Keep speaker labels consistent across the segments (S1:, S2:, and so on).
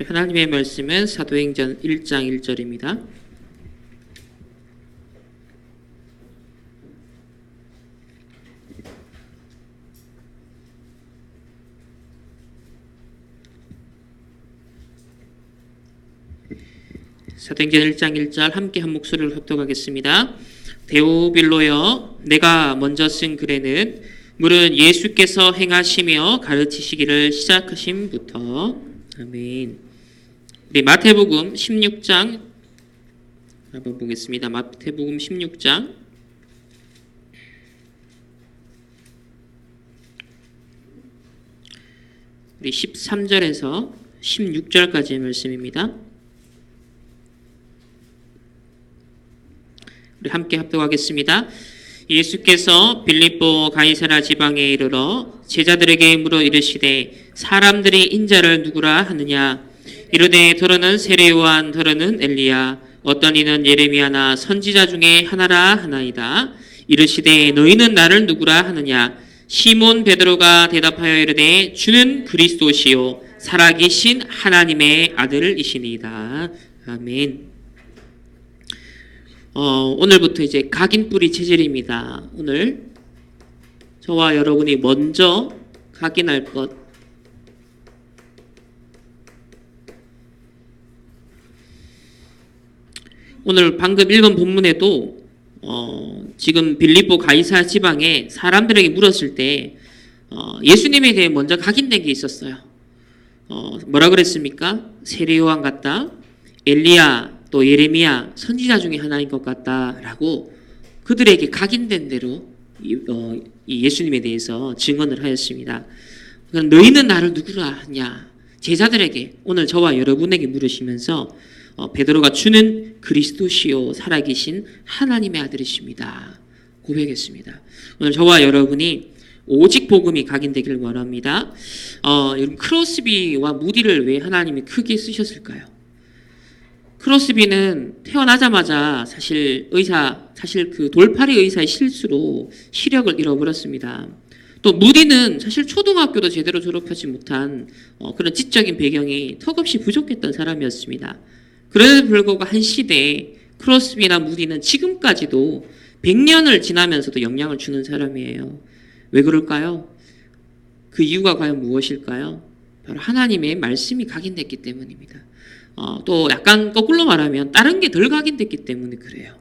S1: 하나님의 말씀은 사도행전 1장 1절입니다. 사도행전 1장 1절 함께 한 목소리로 합독하겠습니다. 데오빌로여, 내가 먼저 쓴 글에는 물은 예수께서 행하시며 가르치시기를 시작하심부터. 아멘. 우리 마태복음 16장 한번 보겠습니다. 마태복음 16장 우리 13절에서 16절까지의 말씀입니다. 우리 함께 합독하겠습니다. 예수께서 빌립보 가이사랴 지방에 이르러 제자들에게 물어 이르시되 사람들이 인자를 누구라 하느냐? 이르되 더러는 세례요한, 더러는 엘리야, 어떤 이는 예레미야나 선지자 중에 하나라 하나이다. 이르시되 너희는 나를 누구라 하느냐? 시몬 베드로가 대답하여 이르되 주는 그리스도시요 살아계신 하나님의 아들이시니이다. 아멘. 오늘부터 이제 각인뿌리 체질입니다. 오늘 저와 여러분이 먼저 각인할 것. 오늘 방금 읽은 본문에도 지금 빌립보 가이사랴 지방에 사람들에게 물었을 때 예수님에 대해 먼저 각인된 게 있었어요. 뭐라 그랬습니까? 세례요한 같다, 엘리야, 또 예레미야, 선지자 중에 하나인 것 같다라고 그들에게 각인된 대로 이 예수님에 대해서 증언을 하였습니다. 너희는 나를 누구라 하냐? 제자들에게, 오늘 저와 여러분에게 물으시면서 베드로가 주는 그리스도시요 살아계신 하나님의 아들이십니다. 고백했습니다. 오늘 저와 여러분이 오직 복음이 각인되기를 원합니다. 여러분, 크로스비와 무디를 왜 하나님이 크게 쓰셨을까요? 크로스비는 태어나자마자 사실 그 돌팔이 의사의 실수로 시력을 잃어버렸습니다. 또 무디는 사실 초등학교도 제대로 졸업하지 못한 그런 지적인 배경이 턱없이 부족했던 사람이었습니다. 그래도 불구하고 한 시대에 크로스비나 무디는 지금까지도 100년을 지나면서도 영향을 주는 사람이에요. 왜 그럴까요? 그 이유가 과연 무엇일까요? 바로 하나님의 말씀이 각인됐기 때문입니다. 또 약간 거꾸로 말하면 다른 게 덜 각인됐기 때문에 그래요.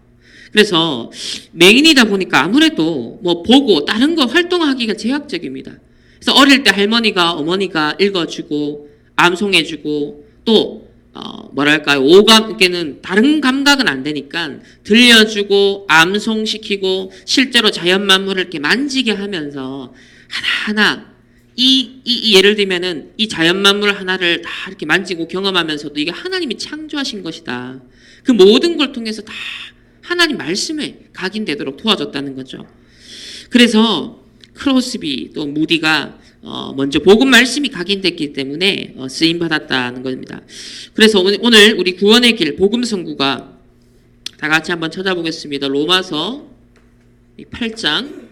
S1: 그래서 맹인이다 보니까 아무래도 보고 다른 거 활동하기가 제약적입니다. 그래서 어릴 때 할머니가 어머니가 읽어주고 암송해주고 또 오감에는 다른 감각은 안 되니까 들려주고 암송시키고 실제로 자연 만물을 이렇게 만지게 하면서 하나하나 예를 들면은 이 자연 만물 하나를 다 이렇게 만지고 경험하면서도 이게 하나님이 창조하신 것이다. 그 모든 걸 통해서 다 하나님 말씀에 각인되도록 도와줬다는 거죠. 그래서 크로스비 또 무디가 먼저 복음 말씀이 각인됐기 때문에 쓰임 받았다는 겁니다. 그래서 오늘 우리 구원의 길 복음 선구가 다 같이 한번 찾아보겠습니다. 로마서 8장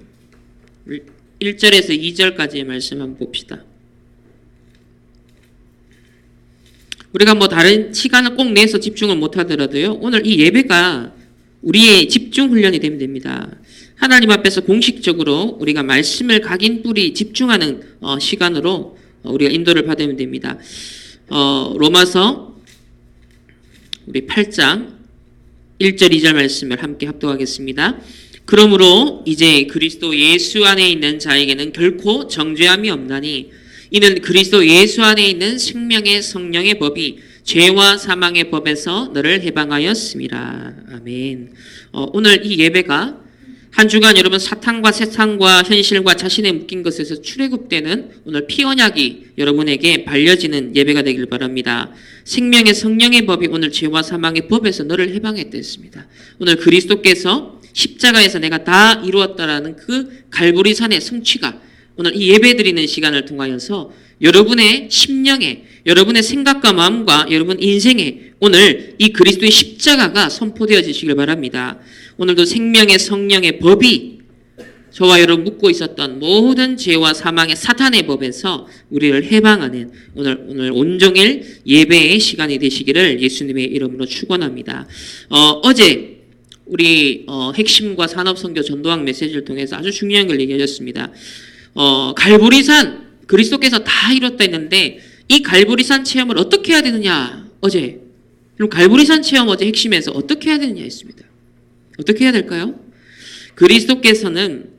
S1: 1절에서 2절까지의 말씀 한번 봅시다. 우리가 다른 시간을 꼭 내서 집중을 못 하더라도요, 오늘 이 예배가 우리의 집중 훈련이 되면 됩니다. 하나님 앞에서 공식적으로 우리가 말씀을 각인뿌리 집중하는 시간으로 우리가 인도를 받으면 됩니다. 로마서 우리 8장 1절 2절 말씀을 함께 합독하겠습니다. 그러므로 이제 그리스도 예수 안에 있는 자에게는 결코 정죄함이 없나니 이는 그리스도 예수 안에 있는 생명의 성령의 법이 죄와 사망의 법에서 너를 해방하였습니다. 아멘. 오늘 이 예배가 한 주간 여러분 사탄과 세상과 현실과 자신의 묶인 것에서 출애굽되는 오늘 피언약이 여러분에게 발려지는 예배가 되길 바랍니다. 생명의 성령의 법이 오늘 죄와 사망의 법에서 너를 해방했댔습니다. 오늘 그리스도께서 십자가에서 내가 다 이루었다라는 그 갈보리산의 성취가 오늘 이 예배드리는 시간을 통하여서 여러분의 심령에, 여러분의 생각과 마음과 여러분 인생에 오늘 이 그리스도의 십자가가 선포되어지시길 바랍니다. 오늘도 생명의 성령의 법이 저와 여러분 묻고 있었던 모든 죄와 사망의 사탄의 법에서 우리를 해방하는 오늘 온종일 예배의 시간이 되시기를 예수님의 이름으로 축원합니다. 어제 우리 핵심과 산업선교 전도학 메시지를 통해서 아주 중요한 걸 얘기해 줬습니다. 갈보리산 그리스도께서 다 이뤘다 했는데 이 갈보리산 체험을 어떻게 해야 되느냐 어제 그럼 갈보리산 체험 어제 핵심에서 어떻게 해야 되느냐 했습니다. 어떻게 해야 될까요? 그리스도께서는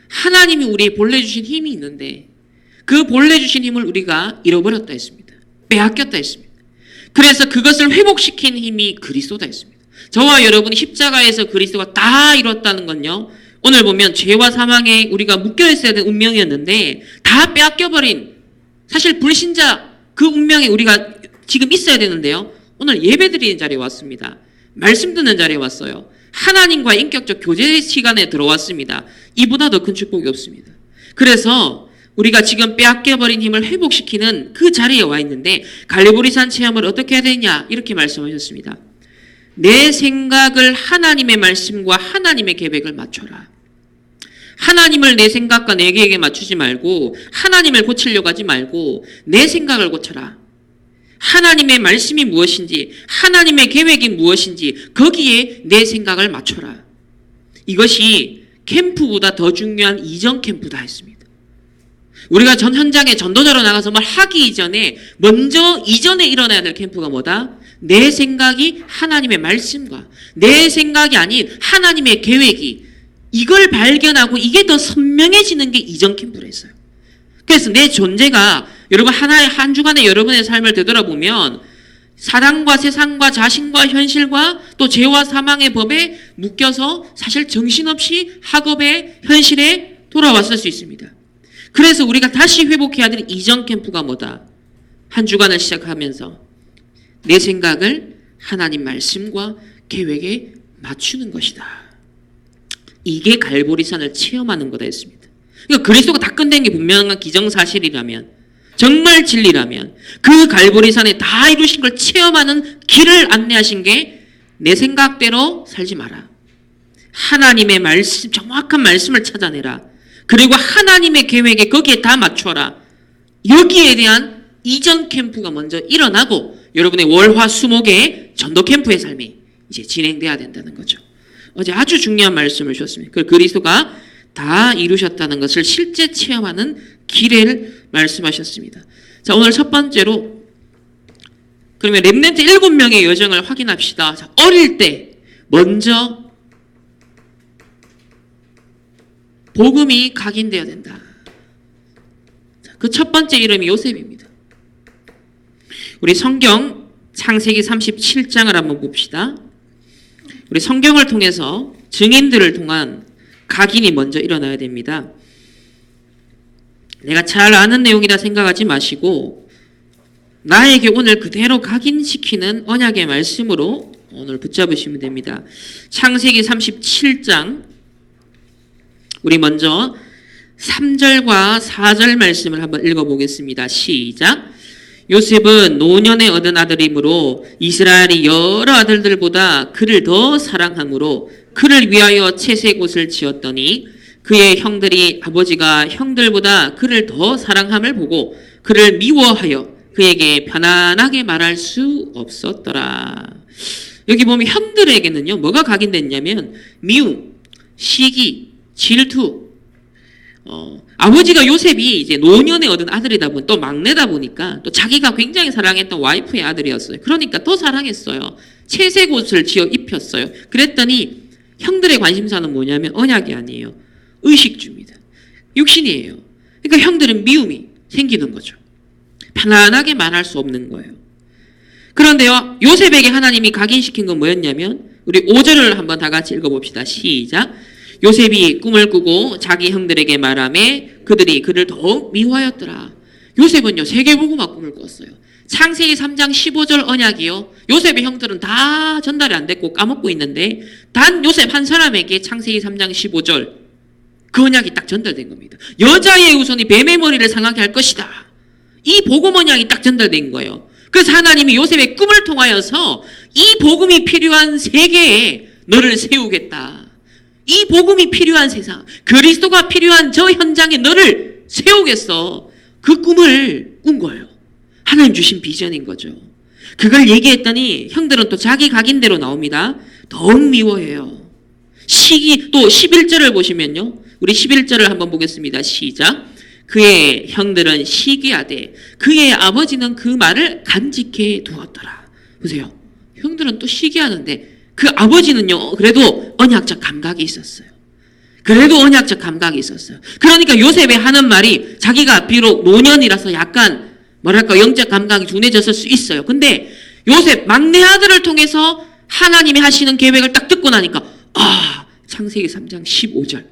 S1: 하나님이 우리의 본래 주신 힘이 있는데 그 본래 주신 힘을 우리가 잃어버렸다 했습니다. 빼앗겼다 했습니다. 그래서 그것을 회복시킨 힘이 그리스도다 했습니다. 저와 여러분이 십자가에서 그리스도가 다 이뤘다는 건요. 오늘 보면 죄와 사망에 우리가 묶여있어야 되는 운명이었는데 다 빼앗겨버린 사실 불신자 그 운명에 우리가 지금 있어야 되는데요. 오늘 예배드리는 자리에 왔습니다. 말씀 듣는 자리에 왔어요. 하나님과 인격적 교제 시간에 들어왔습니다. 이보다 더 큰 축복이 없습니다. 그래서 우리가 지금 빼앗겨버린 힘을 회복시키는 그 자리에 와 있는데 갈보리산 체험을 어떻게 해야 되냐 이렇게 말씀하셨습니다. 내 생각을 하나님의 말씀과 하나님의 계획을 맞춰라. 하나님을 내 생각과 내 계획에 맞추지 말고 하나님을 고치려고 하지 말고 내 생각을 고쳐라. 하나님의 말씀이 무엇인지 하나님의 계획이 무엇인지 거기에 내 생각을 맞춰라. 이것이 캠프보다 더 중요한 이전 캠프다 했습니다. 우리가 전 현장에 전도자로 나가서 뭘 하기 이전에 먼저 이전에 일어나야 될 캠프가 뭐다? 내 생각이 하나님의 말씀과 내 생각이 아닌 하나님의 계획이 이걸 발견하고 이게 더 선명해지는 게 이전 캠프라 했어요. 그래서 내 존재가 여러분 한 주간의 여러분의 삶을 되돌아보면 사랑과 세상과 자신과 현실과 또 죄와 사망의 법에 묶여서 사실 정신없이 학업의 현실에 돌아왔을 수 있습니다. 그래서 우리가 다시 회복해야 될 이전 캠프가 뭐다? 한 주간을 시작하면서 내 생각을 하나님 말씀과 계획에 맞추는 것이다. 이게 갈보리산을 체험하는 거다 했습니다. 그러니까 그리스도가 다 끝낸 게 분명한 기정사실이라면 정말 진리라면 그 갈보리산에 다 이루신 걸 체험하는 길을 안내하신 게 내 생각대로 살지 마라. 하나님의 말씀, 정확한 말씀을 찾아내라. 그리고 하나님의 계획에 거기에 다 맞춰라. 여기에 대한 이전 캠프가 먼저 일어나고 여러분의 월화수목의 전도 캠프의 삶이 이제 진행돼야 된다는 거죠. 어제 아주 중요한 말씀을 주셨습니다. 그 그리스도가 다 이루셨다는 것을 실제 체험하는 기회를 말씀하셨습니다. 자, 오늘 첫 번째로 그러면 렘넌트 7명의 여정을 확인합시다. 자, 어릴 때 먼저 복음이 각인되어야 된다. 그 첫 번째 이름이 요셉입니다. 우리 성경 창세기 37장을 한번 봅시다. 우리 성경을 통해서 증인들을 통한 각인이 먼저 일어나야 됩니다. 내가 잘 아는 내용이라 생각하지 마시고 나에게 오늘 그대로 각인시키는 언약의 말씀으로 오늘 붙잡으시면 됩니다. 창세기 37장 우리 먼저 3절과 4절 말씀을 한번 읽어보겠습니다. 시작. 요셉은 노년에 얻은 아들이므로 이스라엘이 여러 아들들보다 그를 더 사랑하므로 그를 위하여 채색 옷을 지었더니 그의 형들이 아버지가 형들보다 그를 더 사랑함을 보고 그를 미워하여 그에게 편안하게 말할 수 없었더라. 여기 보면 형들에게는요 뭐가 각인됐냐면 미움, 시기, 질투. 아버지가 요셉이 이제 노년에 얻은 아들이다 보니 또 막내다 보니까 또 자기가 굉장히 사랑했던 와이프의 아들이었어요. 그러니까 더 사랑했어요. 채색 옷을 지어 입혔어요. 그랬더니 형들의 관심사는 뭐냐면 언약이 아니에요. 의식주입니다. 육신이에요. 그러니까 형들은 미움이 생기는 거죠. 편안하게 말할 수 없는 거예요. 그런데요, 요셉에게 하나님이 각인시킨 건 뭐였냐면 우리 5절을 한번 다 같이 읽어봅시다. 시작. 요셉이 꿈을 꾸고 자기 형들에게 말하매 그들이 그를 더욱 미워하였더라. 요셉은요, 세계복음화 꿈을 꿨어요. 창세기 3장 15절 언약이요. 요셉의 형들은 다 전달이 안 됐고 까먹고 있는데 단 요셉 한 사람에게 창세기 3장 15절 그 언약이 딱 전달된 겁니다. 여자의 후손이 뱀의 머리를 상하게 할 것이다. 이 복음 언약이 딱 전달된 거예요. 그래서 하나님이 요셉의 꿈을 통하여서 이 복음이 필요한 세계에 너를 세우겠다. 이 복음이 필요한 세상, 그리스도가 필요한 저 현장에 너를 세우겠어. 그 꿈을 꾼 거예요. 하나님 주신 비전인 거죠. 그걸 얘기했더니 형들은 또 자기 각인대로 나옵니다. 더욱 미워해요. 또 11절을 보시면요. 우리 11절을 한번 보겠습니다. 시작. 그의 형들은 시기하되 그의 아버지는 그 말을 간직해 두었더라. 보세요. 형들은 또 시기하는데 그 아버지는요. 그래도 언약적 감각이 있었어요. 그러니까 요셉이 하는 말이 자기가 비록 노년이라서 약간 뭐랄까 영적 감각이 둔해졌을 수 있어요. 근데 요셉 막내 아들을 통해서 하나님이 하시는 계획을 딱 듣고 나니까 창세기 3장 15절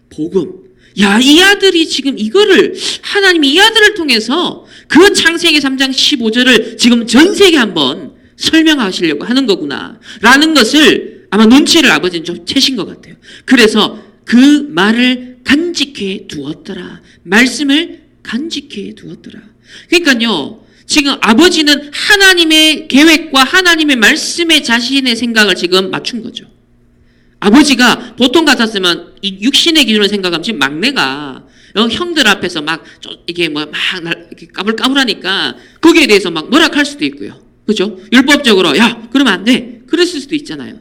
S1: 복음. 야, 이 아들이 지금 이거를 하나님이 이 아들을 통해서 그 창세기 3장 15절을 지금 전 세계 한번 설명하시려고 하는 거구나 라는 것을 아마 눈치를 아버지는 좀 채신 것 같아요. 그래서 그 말을 간직해 두었더라. 말씀을 간직해 두었더라. 그러니까요. 지금 아버지는 하나님의 계획과 하나님의 말씀에 자신의 생각을 지금 맞춘 거죠. 아버지가 보통 같았으면 이 육신의 기준으로 생각하면 지금 막내가 형들 앞에서 막 이게 막 이렇게 까불까불하니까 거기에 대해서 막 뭐라 할 수도 있고요. 그죠? 율법적으로 야 그러면 안 돼. 그랬을 수도 있잖아요.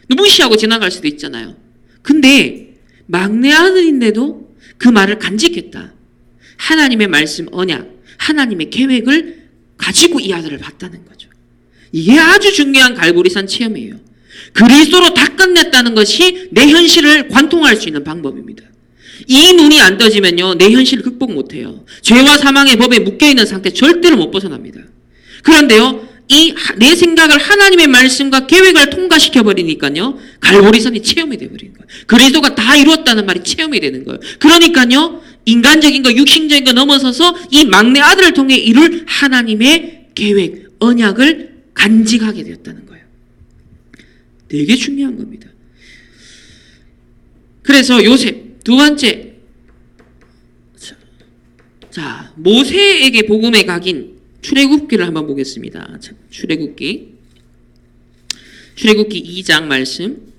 S1: 무시하고 지나갈 수도 있잖아요. 근데 막내 아들인데도 그 말을 간직했다. 하나님의 말씀 언약, 하나님의 계획을 가지고 이 아들을 봤다는 거죠. 이게 아주 중요한 갈보리산 체험이에요. 그리스도로 다 끝냈다는 것이 내 현실을 관통할 수 있는 방법입니다. 이 눈이 안 떠지면요, 내 현실을 극복 못해요. 죄와 사망의 법에 묶여있는 상태 절대로 못 벗어납니다. 그런데요, 내 생각을 하나님의 말씀과 계획을 통과시켜버리니까요, 갈보리산이 체험이 돼버리는 거예요. 그리스도가 다 이루었다는 말이 체험이 되는 거예요. 그러니까요, 인간적인 거, 육신적인 거 넘어서서 이 막내 아들을 통해 이룰 하나님의 계획, 언약을 간직하게 되었다는 거예요. 되게 중요한 겁니다. 그래서 요셉, 두 번째. 자, 모세에게 복음의 각인, 출애굽기를 한번 보겠습니다. 자, 출애굽기 2장 말씀.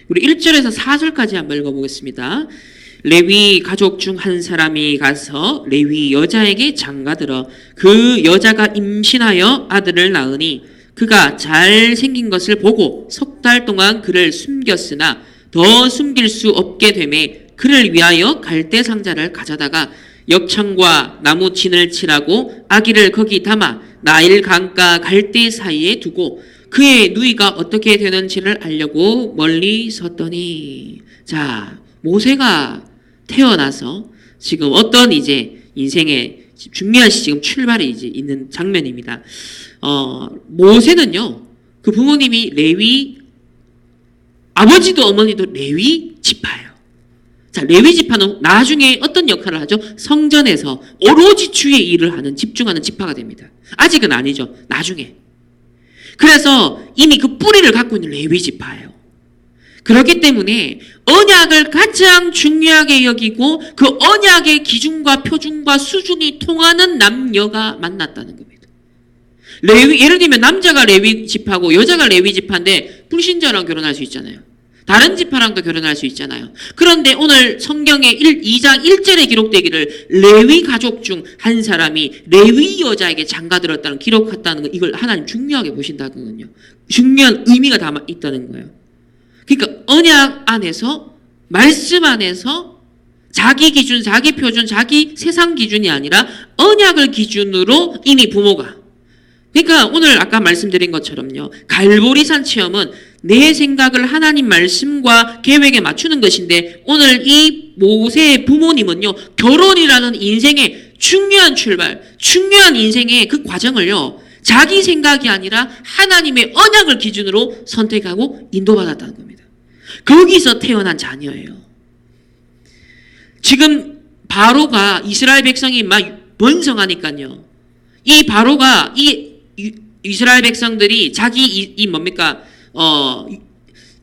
S1: 우리 1절에서 4절까지 한번 읽어보겠습니다. 레위 가족 중 한 사람이 가서 레위 여자에게 장가들어 그 여자가 임신하여 아들을 낳으니 그가 잘생긴 것을 보고 석 달 동안 그를 숨겼으나 더 숨길 수 없게 되매 그를 위하여 갈대 상자를 가져다가 역청과 나무 진을 칠하고 아기를 거기 담아 나일 강가 갈대 사이에 두고 그의 누이가 어떻게 되는지를 알려고 멀리 섰더니, 자, 모세가 태어나서 지금 어떤 이제 인생의 중요한 지금 출발이 이제 있는 장면입니다. 모세는요, 그 부모님이 레위, 아버지도 어머니도 레위 지파예요. 자, 레위 지파는 나중에 어떤 역할을 하죠? 성전에서 오로지 주의 일을 하는, 집중하는 지파가 됩니다. 아직은 아니죠. 나중에. 그래서 이미 그 뿌리를 갖고 있는 레위 지파예요. 그렇기 때문에 언약을 가장 중요하게 여기고 그 언약의 기준과 표준과 수준이 통하는 남녀가 만났다는 겁니다. 예를 들면 남자가 레위 지파고 여자가 레위 지파인데 불신자랑 결혼할 수 있잖아요. 다른 지파랑도 결혼할 수 있잖아요. 그런데 오늘 성경의 2장 1절에 기록되기를 레위 가족 중 한 사람이 레위 여자에게 장가들었다는 기록했다는 건 이걸 하나님 중요하게 보신다거든요. 중요한 의미가 담아 있다는 거예요. 그러니까 언약 안에서 말씀 안에서 자기 기준, 자기 표준, 자기 세상 기준이 아니라 언약을 기준으로 이미 부모가, 그러니까 오늘 아까 말씀드린 것처럼요, 갈보리산 체험은 내 생각을 하나님 말씀과 계획에 맞추는 것인데 오늘 이 모세의 부모님은요, 결혼이라는 인생의 중요한 출발, 중요한 인생의 그 과정을요, 자기 생각이 아니라 하나님의 언약을 기준으로 선택하고 인도받았다는 겁니다. 거기서 태어난 자녀예요. 지금 바로가 이스라엘 백성이 막 번성하니까요, 이 바로가 이 이스라엘 백성들이 자기 뭡니까?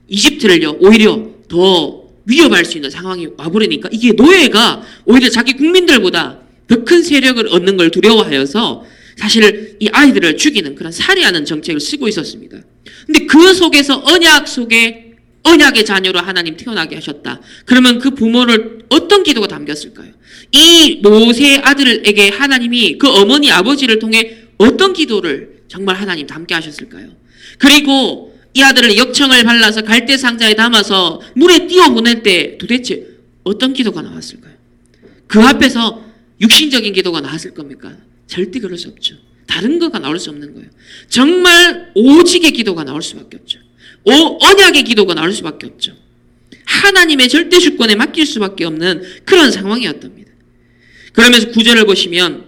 S1: 이집트를요 오히려 더 위협할 수 있는 상황이 와버리니까 이게 노예가 오히려 자기 국민들보다 더 큰 세력을 얻는 걸 두려워하여서 사실 이 아이들을 죽이는 그런 살해하는 정책을 쓰고 있었습니다. 근데 그 속에서 언약 속에 언약의 자녀로 하나님 태어나게 하셨다. 그러면 그 부모를 어떤 기도가 담겼을까요? 이 모세의 아들에게 하나님이 그 어머니 아버지를 통해 어떤 기도를 정말 하나님 담게 하셨을까요? 그리고 이 아들을 역청을 발라서 갈대 상자에 담아서 물에 띄워 보낼 때 도대체 어떤 기도가 나왔을까요? 그 앞에서 육신적인 기도가 나왔을 겁니까? 절대 그럴 수 없죠. 다른 거가 나올 수 없는 거예요. 정말 오직의 기도가 나올 수밖에 없죠. 언약의 기도가 나올 수밖에 없죠. 하나님의 절대 주권에 맡길 수밖에 없는 그런 상황이었답니다. 그러면서 9절을 보시면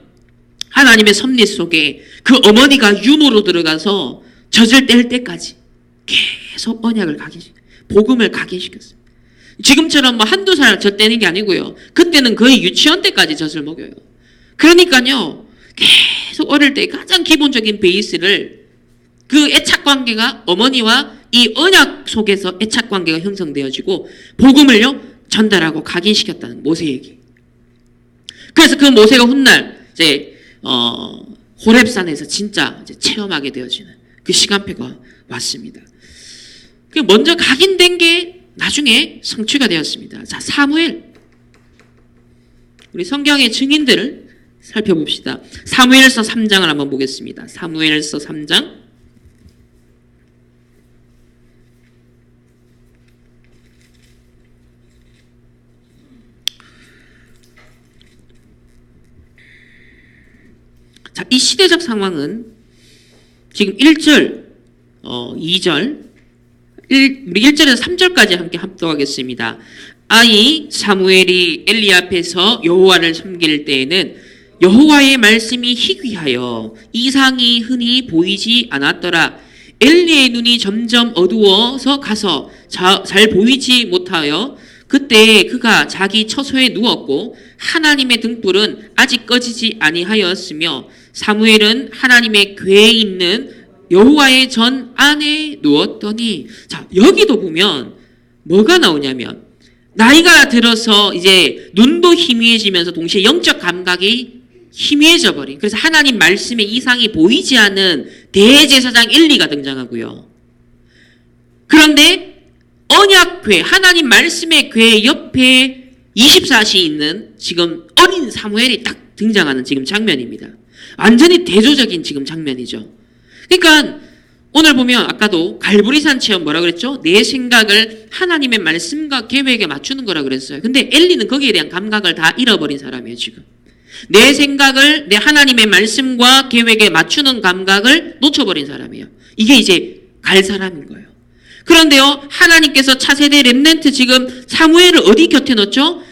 S1: 하나님의 섭리 속에 그 어머니가 유모로 들어가서 젖을 뗄 때까지 계속 언약을 복음을 각인시켰어요. 지금처럼 뭐 한두 살 젖 떼는 게 아니고요. 그때는 거의 유치원 때까지 젖을 먹여요. 그러니까요. 계속 어릴 때 가장 기본적인 베이스를 그 애착관계가 어머니와 이 언약 속에서 애착관계가 형성되어지고 복음을요 전달하고 각인시켰다는 모세에게. 그래서 그 모세가 훗날 이제 호렙산에서 진짜 이제 체험하게 되어지는 그 시간표가 왔습니다. 먼저 각인된 게 나중에 성취가 되었습니다. 자, 사무엘. 우리 성경의 증인들을 살펴봅시다. 사무엘서 3장을 한번 보겠습니다. 사무엘서 3장. 자, 이 시대적 상황은 지금 1절, 2절, 우리 1절에서 3절까지 함께 합독하겠습니다. 아이 사무엘이 엘리 앞에서 여호와를 섬길 때에는 여호와의 말씀이 희귀하여 이상이 흔히 보이지 않았더라. 엘리의 눈이 점점 어두워서 가서 잘 보이지 못하여 그때 그가 자기 처소에 누웠고 하나님의 등불은 아직 꺼지지 아니하였으며 사무엘은 하나님의 궤에 있는 여호와의 전 안에 누웠더니, 자, 여기도 보면 뭐가 나오냐면 나이가 들어서 이제 눈도 희미해지면서 동시에 영적 감각이 희미해져 버린, 그래서 하나님 말씀의 이상이 보이지 않은 대제사장 엘리가 등장하고요. 그런데 언약궤, 하나님 말씀의 궤 옆에 24시 있는 지금 어린 사무엘이 딱 등장하는 지금 장면입니다. 완전히 대조적인 지금 장면이죠. 그러니까 오늘 보면 아까도 갈보리산 체험 뭐라 그랬죠? 내 생각을 하나님의 말씀과 계획에 맞추는 거라 그랬어요. 근데 엘리는 거기에 대한 감각을 다 잃어버린 사람이에요, 지금. 내 생각을 내 하나님의 말씀과 계획에 맞추는 감각을 놓쳐버린 사람이에요. 이게 이제 갈 사람인 거예요. 그런데요, 하나님께서 차세대 렘넌트 지금 사무엘을 어디 곁에 놓죠?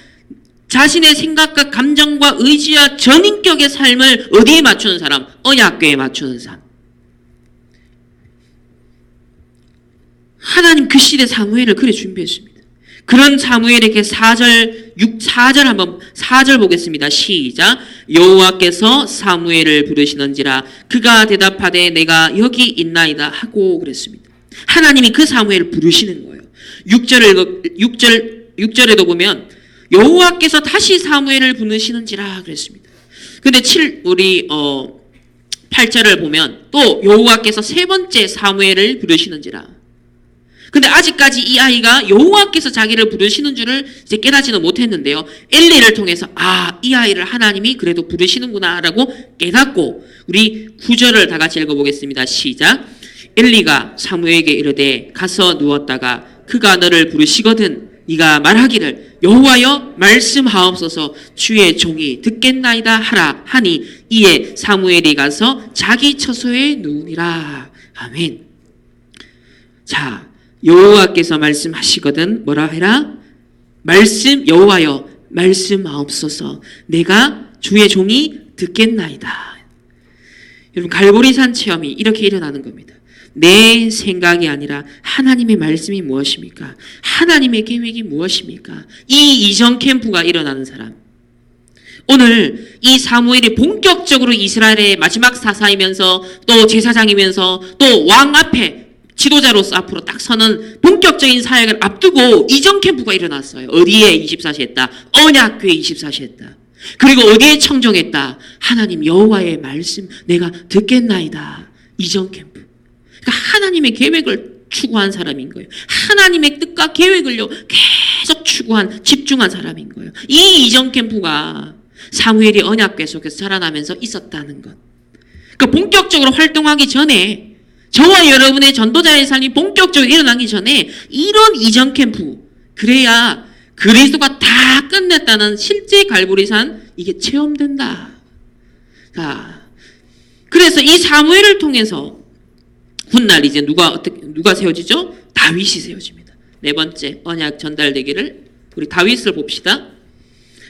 S1: 자신의 생각과 감정과 의지와 전인격의 삶을 어디에 맞추는 사람? 언약궤에 맞추는 사람. 하나님 그 시대 사무엘을 그래 준비했습니다. 그런 사무엘에게 4절 보겠습니다. 시작. 여호와께서 사무엘을 부르시는지라 그가 대답하되 내가 여기 있나이다 하고 그랬습니다. 하나님이 그 사무엘을 부르시는 거예요. 6절에도 보면 여호와께서 다시 사무엘을 부르시는지라 그랬습니다. 근데 8절을 보면 또 여호와께서 세 번째 사무엘을 부르시는지라. 근데 아직까지 이 아이가 여호와께서 자기를 부르시는 줄을 이제 깨닫지는 못했는데요. 엘리를 통해서 이 아이를 하나님이 그래도 부르시는구나라고 깨닫고, 우리 9절을 다 같이 읽어보겠습니다. 시작. 엘리가 사무엘에게 이르되 가서 누웠다가 그가 너를 부르시거든 네가 말하기를 여호와여 말씀하옵소서 주의 종이 듣겠나이다 하라 하니 이에 사무엘이 가서 자기 처소에 누우니라. 아멘. 자, 여호와께서 말씀하시거든 뭐라 해라? 여호와여 말씀하옵소서 내가 주의 종이 듣겠나이다. 여러분, 갈보리산 체험이 이렇게 일어나는 겁니다. 내 생각이 아니라 하나님의 말씀이 무엇입니까? 하나님의 계획이 무엇입니까? 이 이전 캠프가 일어나는 사람. 오늘 이 사무엘이 본격적으로 이스라엘의 마지막 사사이면서 또 제사장이면서 또 왕 앞에 지도자로서 앞으로 딱 서는 본격적인 사역을 앞두고 이전 캠프가 일어났어요. 어디에 24시 했다? 언약궤에 24시 했다. 그리고 어디에 청정했다? 하나님 여호와의 말씀 내가 듣겠나이다. 이전 캠프. 그러니까 하나님의 계획을 추구한 사람인 거예요. 하나님의 뜻과 계획을요 계속 추구한 집중한 사람인 거예요. 이 이전 캠프가 사무엘이 언약궤 속에서 자라나면서 있었다는 것. 그러니까 본격적으로 활동하기 전에 저와 여러분의 전도자의 삶이 본격적으로 일어나기 전에 이런 이전 캠프, 그래야 그리스도가 다 끝냈다는 실제 갈보리산 이게 체험된다. 자, 그래서 이 사무엘을 통해서 훗날 이제 누가 세워지죠? 다윗이 세워집니다. 네 번째 언약 전달되기를 우리 다윗을 봅시다.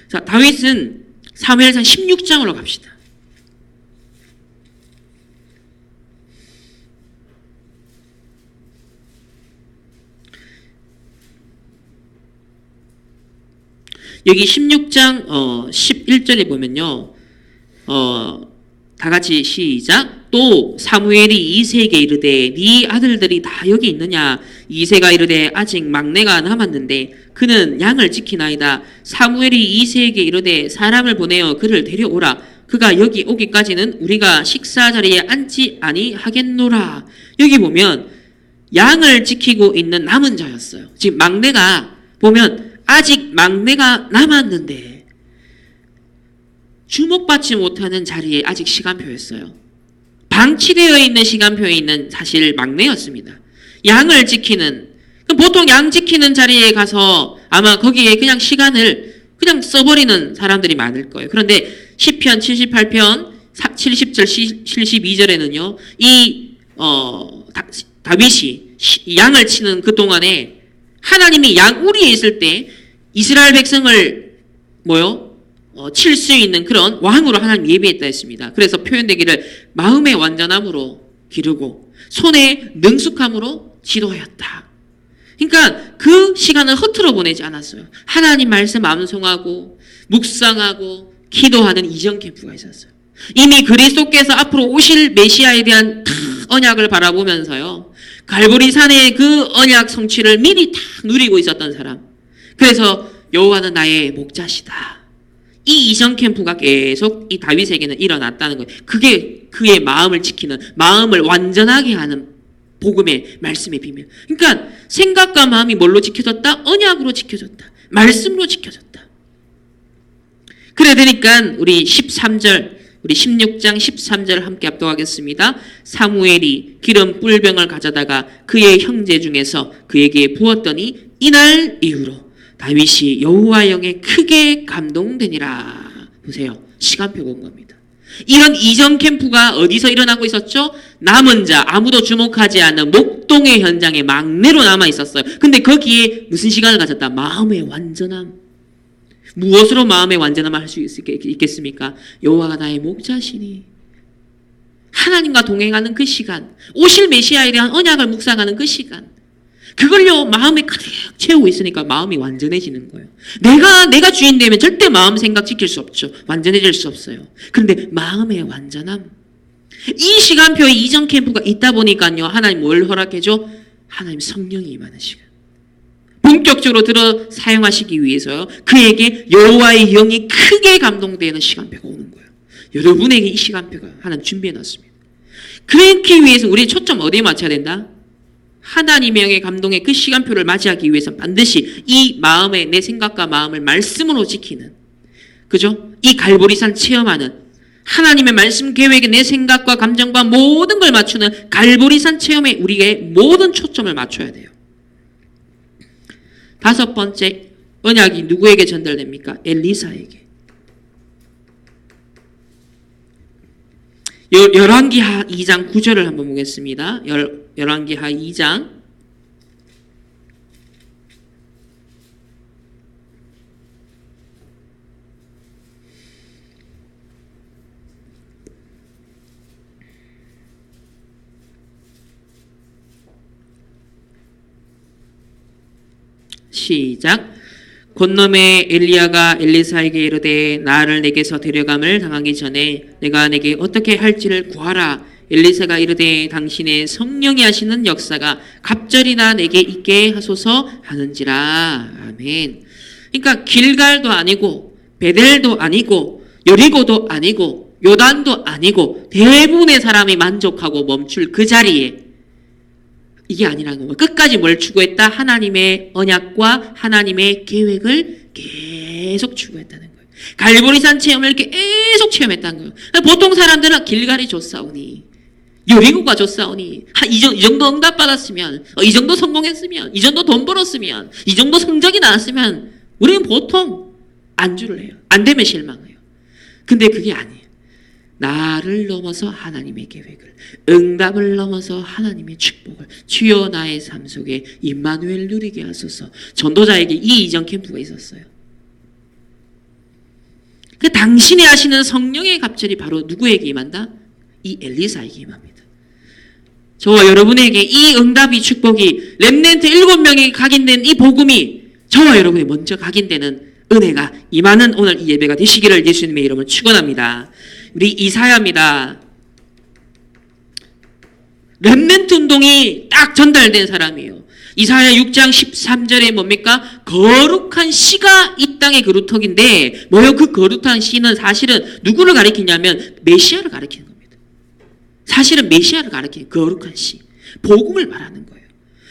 S1: 자, 다윗은 사무엘상 16장으로 갑시다. 여기 16장 11절에 보면요. 다 같이 시작. 또 사무엘이 이새에게 이르되 네 아들들이 다 여기 있느냐. 이새가 이르되 아직 막내가 남았는데 그는 양을 지키나이다. 사무엘이 이새에게 이르되 사람을 보내어 그를 데려오라. 그가 여기 오기까지는 우리가 식사 자리에 앉지 아니하겠노라. 여기 보면 양을 지키고 있는 남은 자였어요. 지금 막내가 보면 아직 막내가 남았는데 주목받지 못하는 자리에 아직 시간표였어요. 방치되어 있는 시간표에 있는 사실 막내였습니다. 양을 지키는, 보통 양 지키는 자리에 가서 아마 거기에 그냥 시간을 그냥 써버리는 사람들이 많을 거예요. 그런데 시편 78편 70절 72절에는요. 다윗이 양을 치는 그 동안에 하나님이 양우리에 있을 때 이스라엘 백성을 칠 수 있는 그런 왕으로 하나님 예비했다 했습니다. 그래서 표현되기를 마음의 완전함으로 기르고 손의 능숙함으로 지도하였다. 그러니까 그 시간을 허투루 보내지 않았어요. 하나님 말씀 암송하고 묵상하고 기도하는 이전 캠프가 있었어요. 이미 그리스도께서 앞으로 오실 메시아에 대한 언약을 바라보면서요. 갈보리 산의 그 언약 성취를 미리 다 누리고 있었던 사람. 그래서 여호와는 나의 목자시다. 이 이전 캠프가 계속 이 다윗에게는 일어났다는 거예요. 그게 그의 마음을 지키는, 마음을 완전하게 하는 복음의 말씀의 비밀. 그러니까 생각과 마음이 뭘로 지켜졌다? 언약으로 지켜졌다. 말씀으로 지켜졌다. 그래 되니까 우리 13절, 우리 16장 13절 함께 압도하겠습니다. 사무엘이 기름 뿔병을 가져다가 그의 형제 중에서 그에게 부었더니 이날 이후로 다윗이 여호와 영에 크게 감동되니라. 보세요. 시간표가 온 겁니다. 이런 이전 캠프가 어디서 일어나고 있었죠? 남은 자, 아무도 주목하지 않는 목동의 현장에 막내로 남아 있었어요. 근데 거기에 무슨 시간을 가졌다? 마음의 완전함. 무엇으로 마음의 완전함을 할 수 있겠습니까? 여호와가 나의 목자시니. 하나님과 동행하는 그 시간, 오실 메시아에 대한 언약을 묵상하는 그 시간, 그걸요 마음에 가득 채우고 있으니까 마음이 완전해지는 거예요. 내가 주인 되면 절대 마음 생각 지킬 수 없죠. 완전해질 수 없어요. 그런데 마음의 완전함, 이 시간표에 이전 캠프가 있다 보니까요 하나님 뭘 허락해줘? 하나님 성령이 임하는 시간, 본격적으로 들어 사용하시기 위해서요 그에게 여호와의 영이 크게 감동되는 시간표가 오는 거예요. 여러분에게 이 시간표가 하나님 준비해놨습니다. 그렇기 위해서 우리 초점 어디에 맞춰야 된다? 하나님의 영의 감동의 그 시간표를 맞이하기 위해서 반드시 이 마음의, 내 생각과 마음을 말씀으로 지키는, 그죠? 이 갈보리산 체험하는, 하나님의 말씀 계획에 내 생각과 감정과 모든 걸 맞추는 갈보리산 체험에 우리의 모든 초점을 맞춰야 돼요. 다섯 번째 언약이 누구에게 전달됩니까? 엘리사에게. 열왕기하 2장 9절을 한번 보겠습니다. 열왕기하 2장 시작. 곧놈의 엘리야가 엘리사에게 이르되 나를 내게서 데려감을 당하기 전에 내가 내게 어떻게 할지를 구하라. 엘리사가 이르되 당신의 성령이 하시는 역사가 갑절이나 내게 있게 하소서 하는지라. 아멘. 그러니까 길갈도 아니고 베델도 아니고 여리고도 아니고 요단도 아니고 대부분의 사람이 만족하고 멈출 그 자리에 이게 아니라는 거예요. 끝까지 뭘 추구했다? 하나님의 언약과 하나님의 계획을 계속 추구했다는 거예요. 갈보리산 체험을 계속 체험했다는 거예요. 보통 사람들은 길갈이 좋사오니 여리고가 좋사오니 이 정도 응답받았으면 이 정도 성공했으면 이 정도 돈 벌었으면 이 정도 성적이 나왔으면 우리는 보통 안주를 해요. 안 되면 실망해요. 근데 그게 아니에요. 나를 넘어서 하나님의 계획을, 응답을 넘어서 하나님의 축복을, 주여 나의 삶 속에 임마누엘 누리게 하소서. 전도자에게 이 이전 캠프가 있었어요. 그 당신이 하시는 성령의 갑절이 바로 누구에게 임한다? 이 엘리사에게 임합니다. 저와 여러분에게 이 응답이 축복이 렘넌트 7명이 각인된 이 복음이 저와 여러분이 먼저 각인되는 은혜가 임하는 오늘 이 예배가 되시기를 예수님의 이름으로 축원합니다. 우리 이사야입니다. 렘넌트 운동이 딱 전달된 사람이에요. 이사야 6장 13절에 뭡니까? 거룩한 씨가 이 땅의 그루터기인데 뭐요? 그 거룩한 씨는 사실은 누구를 가리키냐면 메시아를 가리키는 겁니다. 사실은 메시아를 가리키는 거룩한 씨. 복음을 말하는 거예요.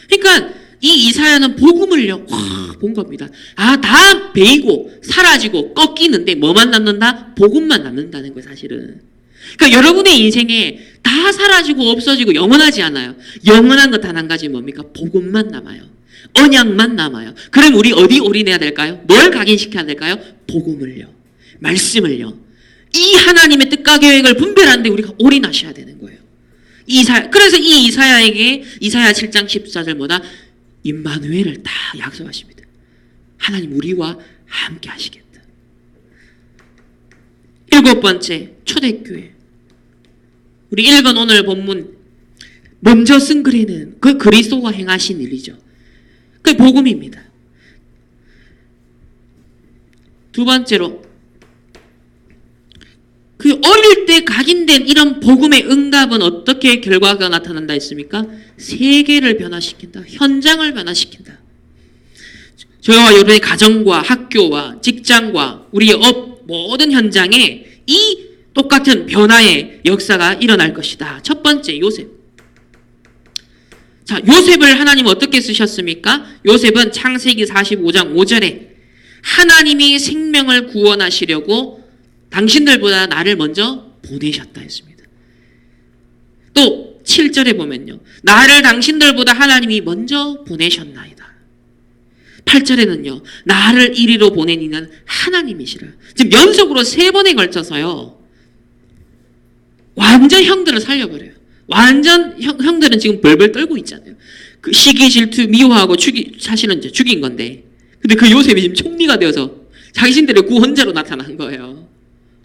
S1: 그러니까 이 이사야는 복음을요, 본 겁니다. 다 베이고, 사라지고, 꺾이는데 뭐만 남는다? 복음만 남는다는 거예요, 사실은. 그러니까 여러분의 인생에 다 사라지고 없어지고 영원하지 않아요. 영원한 것 단 한 가지 뭡니까? 복음만 남아요. 언약만 남아요. 그럼 우리 어디 올인해야 될까요? 뭘 각인시켜야 될까요? 복음을요. 말씀을요. 이 하나님의 뜻과 계획을 분별하는데 우리가 올인하셔야 되는 거예요. 그래서 이 이사야에게 이사야 7장 14절 뭐다? 임마누엘을 다 약속하십니다. 하나님 우리와 함께 하시겠다. 7번째, 초대교회. 우리 읽은 오늘 본문 먼저 쓴 글에는 그 그리스도가 행하신 일이죠. 그 복음입니다. 두 번째로 그 어릴 때 각인된 이런 복음의 응답은 어떻게 결과가 나타난다 했습니까? 세계를 변화시킨다. 현장을 변화시킨다. 저와 여러분의 가정과 학교와 직장과 우리의 업 모든 현장에 이 똑같은 변화의 역사가 일어날 것이다. 첫 번째, 요셉. 자, 요셉을 하나님은 어떻게 쓰셨습니까? 요셉은 창세기 45장 5절에 하나님이 생명을 구원하시려고 당신들보다 나를 먼저 보내셨다 했습니다. 또 7절에 보면요. 나를 당신들보다 하나님이 먼저 보내셨나이다. 8절에는요. 나를 이리로 보낸 이는 하나님이시라. 지금 연속으로 3번에 걸쳐서요. 완전 형들을 살려버려요. 완전 형들은 지금 벌벌 떨고 있잖아요. 그 시기 질투 미워하고 사실은 이제 죽인 건데. 근데 그 요셉이 지금 총리가 되어서 자신들의 구원자로 나타난 거예요.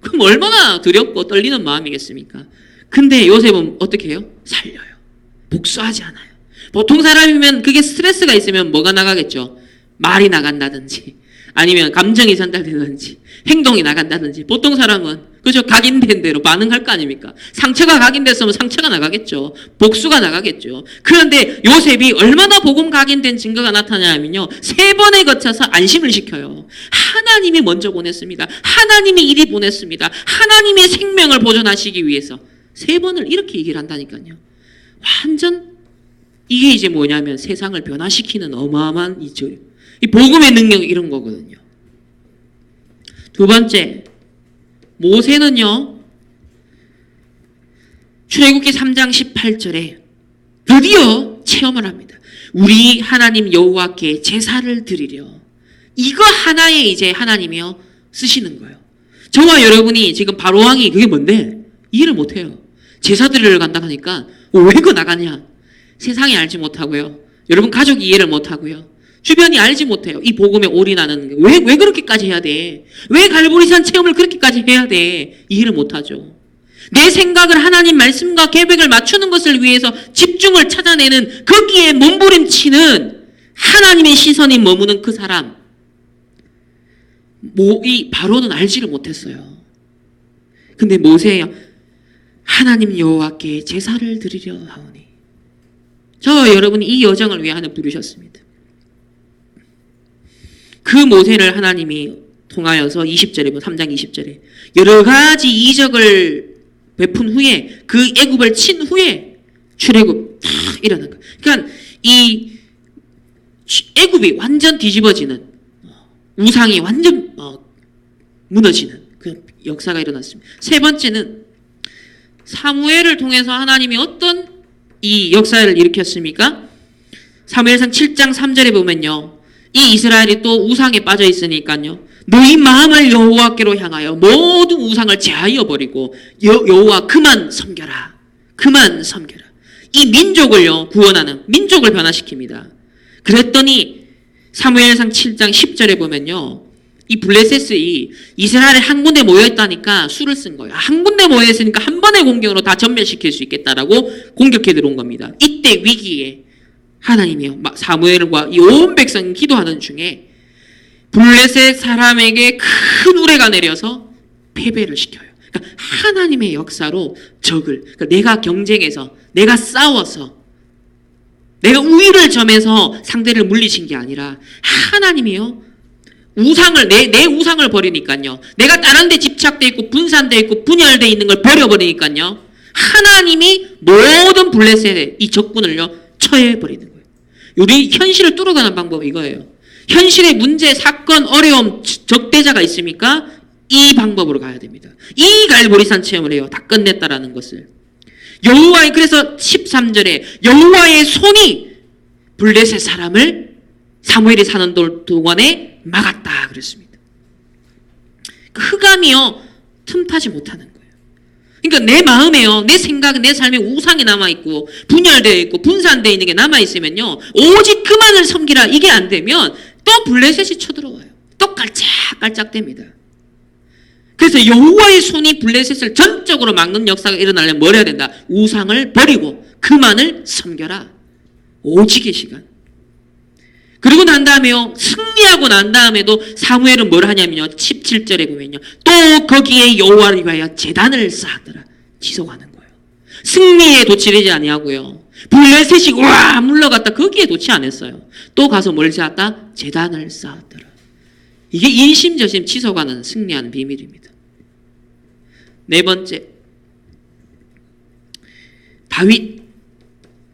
S1: 그럼 얼마나 두렵고 떨리는 마음이겠습니까? 근데 요셉은 어떻게 해요? 살려요. 복수하지 않아요. 보통 사람이면 그게 스트레스가 있으면 뭐가 나가겠죠? 말이 나간다든지 아니면 감정이 전달되든지 행동이 나간다든지 보통 사람은 그죠? 각인된 대로 반응할 거 아닙니까? 상처가 각인됐으면 상처가 나가겠죠. 복수가 나가겠죠. 그런데 요셉이 얼마나 복음 각인된 증거가 나타나냐면요. 3번에 거쳐서 안심을 시켜요. 하나님이 먼저 보냈습니다. 하나님이 이리 보냈습니다. 하나님의 생명을 보존하시기 위해서 3번을 이렇게 얘기를 한다니까요. 완전 이게 이제 뭐냐면 세상을 변화시키는 어마어마한 이 복음의 능력이 이런 거거든요. 두 번째, 모세는요. 출애굽기 3장 18절에 드디어 체험을 합니다. 우리 하나님 여호와께 제사를 드리려. 이거 하나에 이제 하나님이요 쓰시는 거예요. 저와 여러분이 지금 바로왕이 그게 뭔데? 이해를 못해요. 제사 드리러 간다 하니까 왜 그거 나가냐? 세상이 알지 못하고요. 여러분 가족이 이해를 못하고요. 주변이 알지 못해요. 이 복음에 올인하는 게. 왜 그렇게까지 해야 돼? 왜 갈보리산 체험을 그렇게까지 해야 돼? 이해를 못하죠. 내 생각을 하나님 말씀과 계획을 맞추는 것을 위해서 집중을 찾아내는 거기에 몸부림치는 하나님의 시선이 머무는 그 사람. 이 바로는 알지를 못했어요. 근데 모세예요. 하나님 여호와께 제사를 드리려 하오니. 저 여러분이 이 여정을 위해 하나님 부르셨습니다. 그 모세를 하나님이 통하여서 20절에 3장 20절에 여러 가지 이적을 베푼 후에 그 애굽을 친 후에 출애굽 다 일어난 거예요. 그러니까 이 애굽이 완전 뒤집어지는, 우상이 완전 무너지는 그 역사가 일어났습니다. 세 번째는 사무엘을 통해서 하나님이 어떤 이 역사를 일으켰습니까? 사무엘상 7장 3절에 보면요, 이 이스라엘이 또 우상에 빠져 있으니까요, 너희 마음을 여호와께로 향하여 모든 우상을 제하여 버리고 여호와 그만 섬겨라. 그만 섬겨라. 이 민족을요, 구원하는 민족을 변화시킵니다. 그랬더니 사무엘상 7장 10절에 보면요, 이 블레셋이 이스라엘에 한 군데 모여있다니까 수를 쓴 거예요. 한 군데 모여있으니까 한 번의 공격으로 다 전멸시킬 수 있겠다라고 공격해 들어온 겁니다. 이때 위기에 하나님이요, 사무엘과 이 온 백성이 기도하는 중에 블레셋 사람에게 큰 우레가 내려서 패배를 시켜요. 그러니까 하나님의 역사로 적을, 그러니까 내가 경쟁해서, 내가 싸워서, 내가 우위를 점해서 상대를 물리친 게 아니라 하나님이요, 우상을, 내 우상을 버리니까요, 내가 다른 데 집착돼 있고 분산돼 있고 분열돼 있는 걸 버려버리니까요, 하나님이 모든 블레셋의 이 적군을요 처해버리는 거예요. 우리 현실을 뚫어가는 방법이 이거예요. 현실의 문제, 사건, 어려움, 적대자가 있습니까? 이 방법으로 가야 됩니다. 이 갈보리산 체험을 해요. 다 끝냈다라는 것을. 여호와의, 그래서 13절에 여호와의 손이 블레셋 사람을 사무엘이 사는 동안에 막았다 그랬습니다. 흑암이요 틈타지 못하는 거예요. 그러니까 내 마음에요, 내 생각, 내 삶에 우상이 남아있고 분열되어 있고 분산되어 있는 게 남아있으면요, 오직 그만을 섬기라 이게 안 되면 또 블레셋이 쳐들어와요. 또 깔짝깔짝 됩니다. 그래서 여호와의 손이 블레셋을 전적으로 막는 역사가 일어나려면 뭘 해야 된다? 우상을 버리고 그만을 섬겨라. 오직의 시간. 그리고 난 다음에요, 승리하고 난 다음에도 사무엘은 뭘 하냐면요, 17절에 보면요, 또 거기에 여호와를 위하여 제단을 쌓았더라. 지속하는 거예요. 승리에 도취되지 아니하고요, 블레셋이 와 물러갔다 거기에 도취 안 했어요. 또 가서 뭘 쌓았다? 제단을 쌓았더라. 이게 인심저심 지속하는 승리하는 비밀입니다. 네 번째,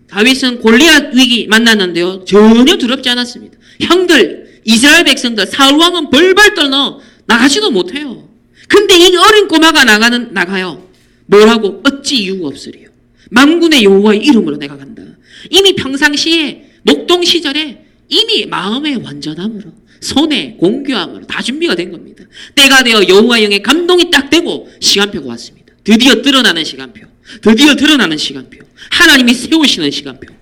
S1: 다윗은 골리앗 위기 만났는데요, 전혀 두렵지 않았습니다. 형들, 이스라엘 백성들, 사울왕은 벌벌 떨어 나가지도 못해요. 근데 이 어린 꼬마가 나가요. 뭐라고? 어찌 이유가 없으리요. 만군의 여호와의 이름으로 내가 간다. 이미 평상시에 목동 시절에 이미 마음의 완전함으로, 손에 공교함으로 다 준비가 된 겁니다. 때가 되어 여호와의 영의 감동이 딱 되고 시간표가 왔습니다. 드디어 드러나는 시간표. 드디어 드러나는 시간표. 하나님이 세우시는 시간표.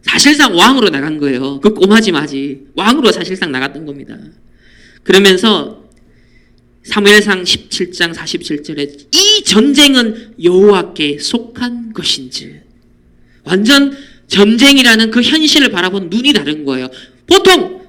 S1: 사실상 왕으로 나간 거예요. 그 꼬마지 마지. 왕으로 사실상 나갔던 겁니다. 그러면서 사무엘상 17장 47절에 이 전쟁은 여호와께 속한 것인지, 완전 전쟁이라는 그 현실을 바라보는 눈이 다른 거예요. 보통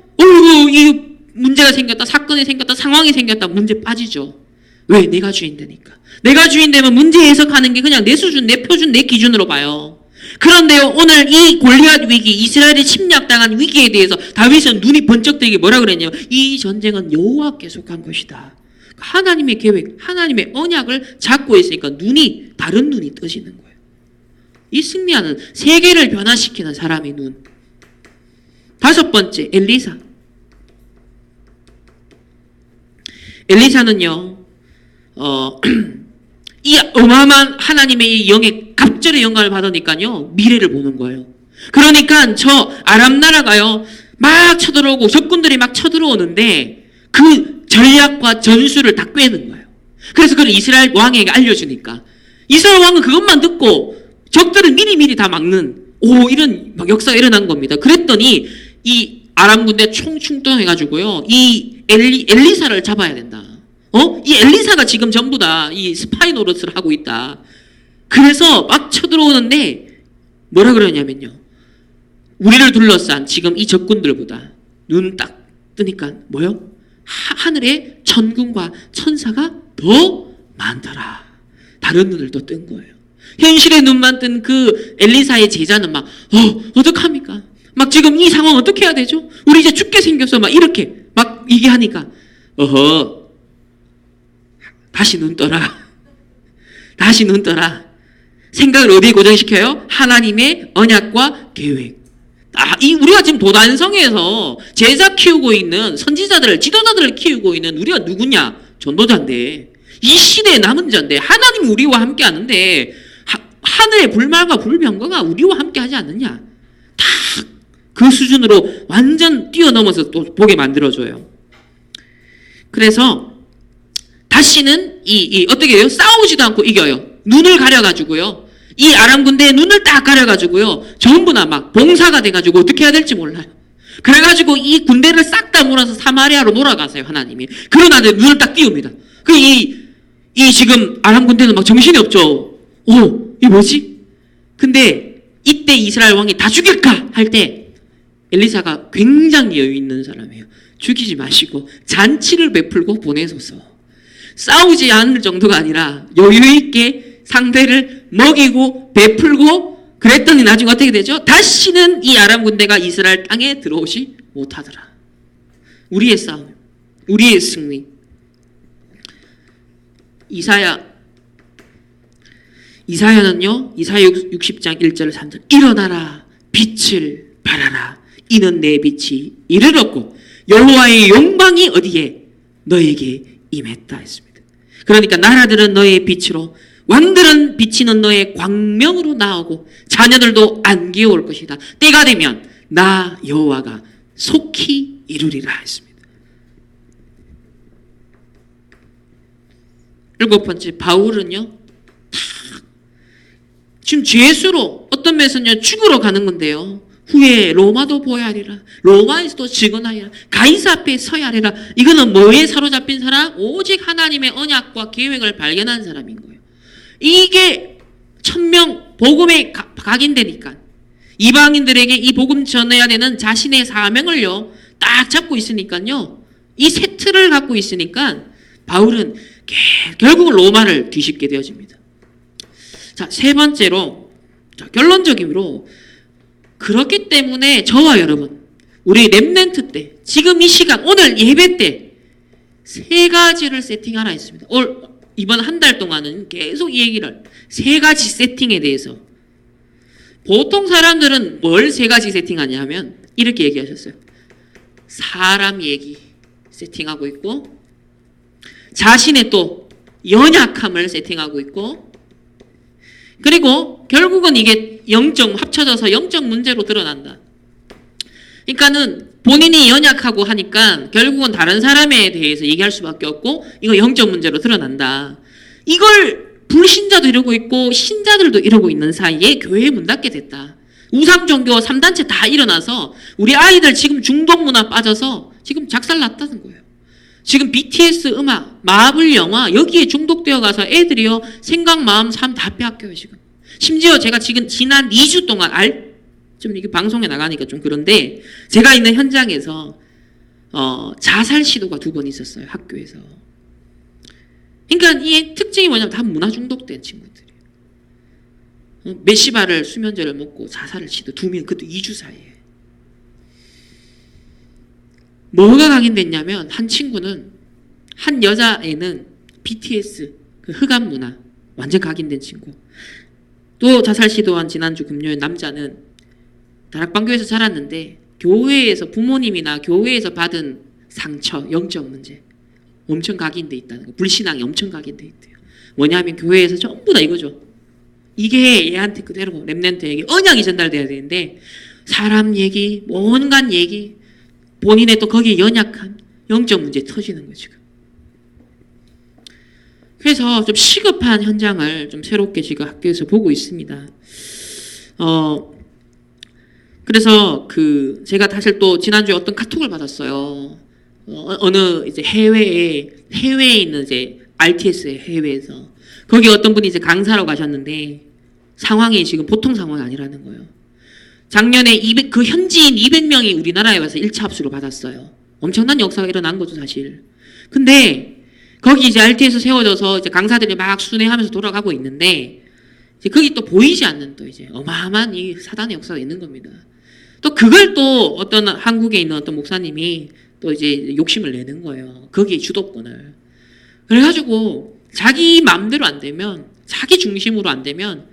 S1: 이 문제가 생겼다, 사건이 생겼다, 상황이 생겼다, 문제 빠지죠. 왜? 내가 주인 되니까. 내가 주인 되면 문제 해석하는 게 그냥 내 수준, 내 표준, 내 기준으로 봐요. 그런데요, 오늘 이 골리앗 위기, 이스라엘이 침략당한 위기에 대해서 다윗은 눈이 번쩍 뜨게 뭐라 그랬냐면, 이 전쟁은 여호와께 속한 것이다. 하나님의 계획, 하나님의 언약을 잡고 있으니까 다른 눈이 떠지는 거예요. 이 승리하는, 세계를 변화시키는 사람의 눈. 다섯 번째, 엘리사. 엘리사는요, 이 어마어마한 하나님의 이 영의 갑절의 영감을 받으니까요, 미래를 보는 거예요. 그러니까 저 아람 나라가요, 막 쳐들어오고 적군들이 막 쳐들어오는데 그 전략과 전술을 다 꿰는 거예요. 그래서 그걸 이스라엘 왕에게 알려주니까 이스라엘 왕은 그것만 듣고 적들을 미리미리 다 막는, 이런 막 역사가 일어난 겁니다. 그랬더니 이 아람 군대 총출동해가지고요, 이 엘리사를 잡아야 된다. 이 엘리사가 지금 전부 다 이 스파이 노릇을 하고 있다. 그래서 막 쳐들어오는데 뭐라 그러냐면요, 우리를 둘러싼 지금 이 적군들보다 눈 딱 뜨니까 하늘에 천군과 천사가 더 많더라. 다른 눈을 또 뜬 거예요. 현실의 눈만 뜬 그 엘리사의 제자는 막 어떡합니까? 막 지금 이 상황 어떻게 해야 되죠? 우리 이제 죽게 생겼어. 막 이렇게 막 얘기하니까 다시 눈 떠라. 다시 눈 떠라. 생각을 어디에 고정시켜요? 하나님의 언약과 계획. 우리가 지금 도단성에서 제자 키우고 있는 선지자들을, 지도자들을 키우고 있는 우리가 누구냐? 전도자인데, 이 시대의 남은 자인데, 하나님이 우리와 함께 하는데, 하늘의 불말과 불병거가 우리와 함께 하지 않느냐? 다 그 수준으로 완전 뛰어넘어서 또 보게 만들어줘요. 그래서, 다시는 어떻게 해요? 싸우지도 않고 이겨요. 눈을 가려가지고요. 이 아람 군대의 눈을 딱 가려가지고요. 전부 다 막 봉사가 돼가지고 어떻게 해야 될지 몰라요. 그래가지고 이 군대를 싹 다 몰아서 사마리아로 몰아가세요, 하나님이. 그러나 눈을 딱 띄웁니다. 이 지금 아람 군대는 막 정신이 없죠. 이게 뭐지? 근데 이때 이스라엘 왕이 다 죽일까? 할 때 엘리사가 굉장히 여유 있는 사람이에요. 죽이지 마시고 잔치를 베풀고 보내소서. 싸우지 않을 정도가 아니라 여유 있게 상대를 먹이고 베풀고 그랬더니 나중에 어떻게 되죠? 다시는 이 아람 군대가 이스라엘 땅에 들어오지 못하더라. 우리의 싸움, 우리의 승리. 이사야는요, 이사야 60장 1절 3절 일어나라 빛을 발하라 이는 내 빛이 이르렀고 여호와의 영광이 어디에? 너에게 임했다 했습니다. 그러니까 나라들은 너의 빛으로 왕들은 비치는 너의 광명으로 나오고 자녀들도 안개올 것이다. 때가 되면 나 여호와가 속히 이루리라 했습니다. 7번째, 바울은요 지금 죄수로 어떤 면에서는 죽으러 가는 건데요. 후에 로마도 보아야 하리라. 로마에서도 증언하리라. 가이사 앞에 서야 하리라. 이거는 뭐에 사로잡힌 사람? 오직 하나님의 언약과 계획을 발견한 사람인 거예요. 이게 1000명 복음에 각인되니까 이방인들에게 이 복음 전해야 되는 자신의 사명을요 딱 잡고 있으니까요. 이 세트를 갖고 있으니까 바울은 결국은 로마를 뒤집게 되어집니다. 자, 세 번째로, 결론적으로 그렇기 때문에 저와 여러분, 우리 렘넌트 때, 지금 이 시간, 오늘 예배 때 세 가지를 세팅하라 했습니다. 이번 한 달 동안은 계속 이 얘기를, 세 가지 세팅에 대해서. 보통 사람들은 뭘 세 가지 세팅하냐 하면 이렇게 얘기하셨어요. 사람 얘기 세팅하고 있고, 자신의 또 연약함을 세팅하고 있고, 그리고 결국은 이게 합쳐져서 영적 문제로 드러난다. 그러니까는 본인이 연약하고 하니까 결국은 다른 사람에 대해서 얘기할 수밖에 없고 이거 영적 문제로 드러난다. 이걸 불신자도 이러고 있고 신자들도 이러고 있는 사이에 교회에 문 닫게 됐다. 우상종교 3단체 다 일어나서 우리 아이들 지금 중독문화 빠져서 지금 작살났다는 거예요. 지금 BTS 음악, 마블 영화 여기에 중독되어 가서 애들이요 생각, 마음, 삶 다 빼앗겨요 지금. 심지어 제가 지금 지난 2주 동안 좀 이게 방송에 나가니까 좀 그런데 제가 있는 현장에서 자살 시도가 2번 있었어요 학교에서. 그러니까 이 특징이 뭐냐면 다 문화 중독된 친구들이에요. 메시바를 수면제를 먹고 자살을 시도 2명 그것도 2주 사이에. 뭐가 각인됐냐면 한 친구는 한 여자애는 BTS 그 흑암 문화 완전 각인된 친구. 또 자살 시도한 지난주 금요일 남자는 다락방교에서 자랐는데 교회에서 부모님이나 교회에서 받은 상처, 영적 문제 엄청 각인돼 있다는 거. 불신앙이 엄청 각인돼 있대요. 뭐냐면 교회에서 전부 다 이거죠. 이게 얘한테 그대로 렘넌트에게 언약이 전달돼야 되는데 사람 얘기, 온갖 얘기, 본인의 또 거기에 연약한 영적 문제 터지는 거죠. 그래서 좀 시급한 현장을 좀 새롭게 지금 학교에서 보고 있습니다. 그래서 제가 사실 또 지난주에 어떤 카톡을 받았어요. 어느 이제 해외에 있는 이제 RTS의 해외에서 거기 어떤 분이 이제 강사로 가셨는데 상황이 지금 보통 상황이 아니라는 거예요. 작년에 그 현지인 200명이 우리나라에 와서 1차 합수를 받았어요. 엄청난 역사가 일어난 거죠, 사실. 근데 거기 이제 RT에서 세워져서 이제 강사들이 막 순회하면서 돌아가고 있는데, 이제 거기 또 보이지 않는 또 이제 어마어마한 이 사단의 역사가 있는 겁니다. 또 그걸 또 어떤 한국에 있는 어떤 목사님이 또 이제 욕심을 내는 거예요. 거기에 주도권을. 그래가지고 자기 마음대로 안 되면, 자기 중심으로 안 되면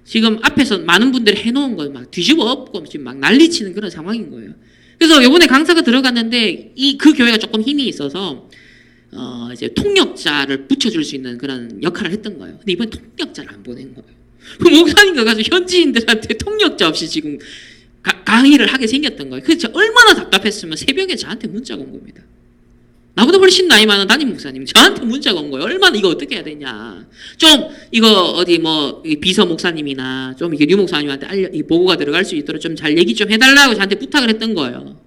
S1: 지금 앞에서 많은 분들이 해놓은 걸 막 뒤집어 엎고 지금 막 난리치는 그런 상황인 거예요. 그래서 요번에 강사가 들어갔는데 그 교회가 조금 힘이 있어서 이제 통역자를 붙여줄 수 있는 그런 역할을 했던 거예요. 근데 이번에 통역자를 안 보낸 거예요. 그 목사님가 가지고 현지인들한테 통역자 없이 지금 강의를 하게 생겼던 거예요. 그래서 얼마나 답답했으면 새벽에 저한테 문자가 온 겁니다. 나보다 훨씬 나이 많은 담임 목사님 저한테 문자가 온 거예요. 얼마나 이거 어떻게 해야 되냐. 좀 이거 어디 뭐 비서 목사님이나 좀 이게 류 목사님한테 이 보고가 들어갈 수 있도록 좀 잘 얘기 좀 해달라고 저한테 부탁을 했던 거예요.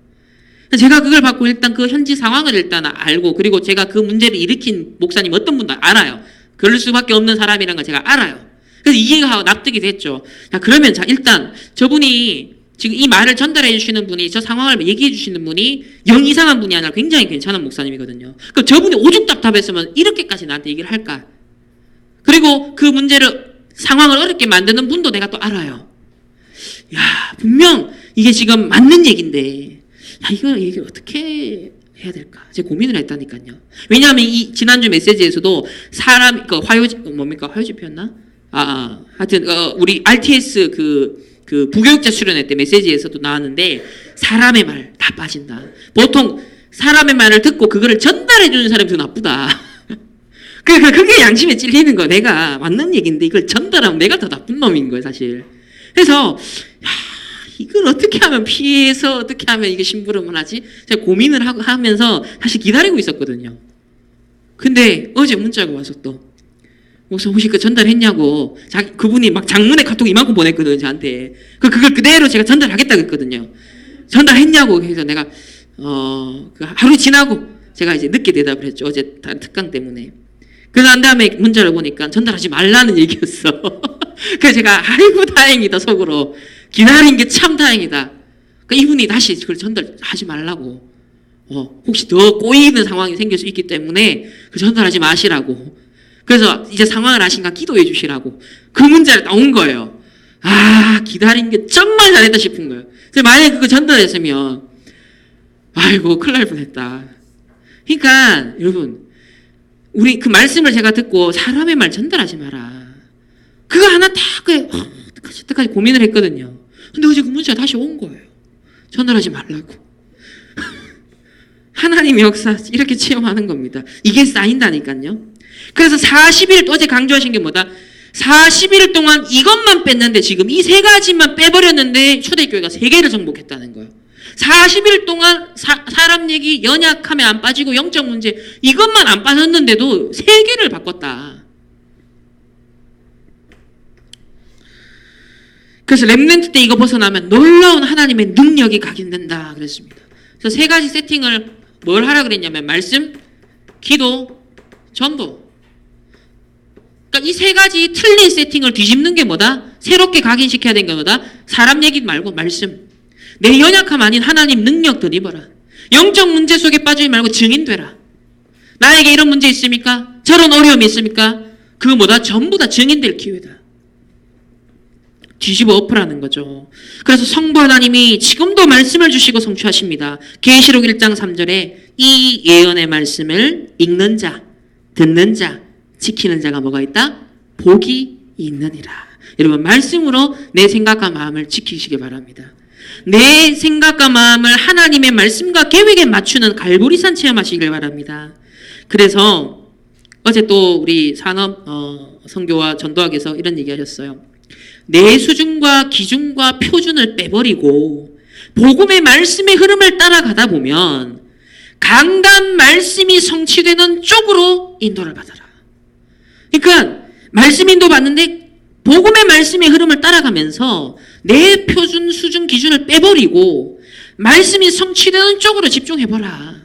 S1: 제가 그걸 받고 일단 그 현지 상황을 일단 알고, 그리고 제가 그 문제를 일으킨 목사님 어떤 분도 알아요. 그럴 수밖에 없는 사람이라는 걸 제가 알아요. 그래서 이해가 납득이 됐죠. 자, 그러면 자, 일단 저분이 지금 이 말을 전달해 주시는 분이, 저 상황을 얘기해 주시는 분이 영 이상한 분이 아니라 굉장히 괜찮은 목사님이거든요. 그럼 저분이 오죽 답답했으면 이렇게까지 나한테 얘기를 할까? 그리고 그 문제를, 상황을 어렵게 만드는 분도 내가 또 알아요. 야, 분명 이게 지금 맞는 얘기인데, 야, 이거 얘기 어떻게 해야 될까? 제가 고민을 했다니까요. 왜냐하면 이 지난주 메시지에서도 사람, 화요지, 뭡니까? 화요지표였나? 하여튼, 우리 RTS 그 부교육자 수련회 때 메시지에서도 나왔는데, 사람의 말 다 빠진다. 보통 사람의 말을 듣고 그거를 전달해주는 사람이 더 나쁘다. 그게 양심에 찔리는 거야. 내가 맞는 얘기인데 이걸 전달하면 내가 더 나쁜 놈인 거예요, 사실. 그래서, 야, 이걸 어떻게 하면 피해서 어떻게 하면 이게 심부름을 하지? 제가 고민을 하면서 사실 기다리고 있었거든요. 근데 어제 문자가 와서 또, 혹시 그 전달했냐고, 그분이 막 장문의 카톡 이만큼 보냈거든요, 저한테. 그걸 그대로 제가 전달하겠다고 했거든요. 전달했냐고 해서 내가, 그 하루 지나고 제가 이제 늦게 대답을 했죠. 어제 특강 때문에. 난 다음에 문자를 보니까 전달하지 말라는 얘기였어. 그래서 제가, 아이고, 다행이다, 속으로. 기다린 게 참 다행이다. 그러니까 이분이 다시 그걸 전달하지 말라고. 혹시 더 꼬이는 상황이 생길 수 있기 때문에 전달하지 마시라고. 그래서 이제 상황을 아신가 기도해 주시라고. 그 문자를 나온 거예요. 기다린 게 정말 잘했다 싶은 거예요. 그래서 만약에 그거 전달했으면, 아이고, 큰일 날 뻔했다. 그러니까, 여러분, 우리 그 말씀을 제가 듣고 사람의 말 전달하지 마라. 그거 하나 다 어떡하지 고민을 했거든요. 근데 어제 그 문자가 다시 온 거예요. 전달하지 말라고. 하나님의 역사 이렇게 체험하는 겁니다. 이게 쌓인다니까요. 그래서 40일, 어제 강조하신 게 뭐다? 40일 동안 이것만 뺐는데 지금 이 세 가지만 빼버렸는데 초대교회가 3개를 정복했다는 거예요. 40일 동안 사람 얘기, 연약함에 안 빠지고 영적 문제 이것만 안 빠졌는데도 3개를 바꿨다. 그래서 렘넌트 때 이거 벗어나면 놀라운 하나님의 능력이 각인된다 그랬습니다. 그래서 3가지 세팅을 뭘 하라 그랬냐면 말씀, 기도, 전도. 그러니까 이 3가지 틀린 세팅을 뒤집는 게 뭐다? 새롭게 각인시켜야 되는 게 뭐다? 사람 얘기 말고 말씀. 내 연약함 아닌 하나님 능력 덧입어라. 영적 문제 속에 빠지지 말고 증인되라. 나에게 이런 문제 있습니까? 저런 어려움이 있습니까? 그거 뭐다? 전부 다 증인될 기회다. 뒤집어 엎으라는 거죠. 그래서 성부 하나님이 지금도 말씀을 주시고 성취하십니다. 계시록 1장 3절에 이 예언의 말씀을 읽는 자, 듣는 자, 지키는 자가 뭐가 있다? 복이 있느니라. 여러분, 말씀으로 내 생각과 마음을 지키시기 바랍니다. 내 생각과 마음을 하나님의 말씀과 계획에 맞추는 갈보리산 체험하시길 바랍니다. 그래서 어제 또 우리 산업 선교와 전도학에서 이런 얘기 하셨어요. 내 수준과 기준과 표준을 빼버리고 복음의 말씀의 흐름을 따라가다 보면 강단 말씀이 성취되는 쪽으로 인도를 받아라. 그러니까 말씀 인도 받는데 복음의 말씀의 흐름을 따라가면서 내 표준, 수준, 기준을 빼버리고 말씀이 성취되는 쪽으로 집중해봐라.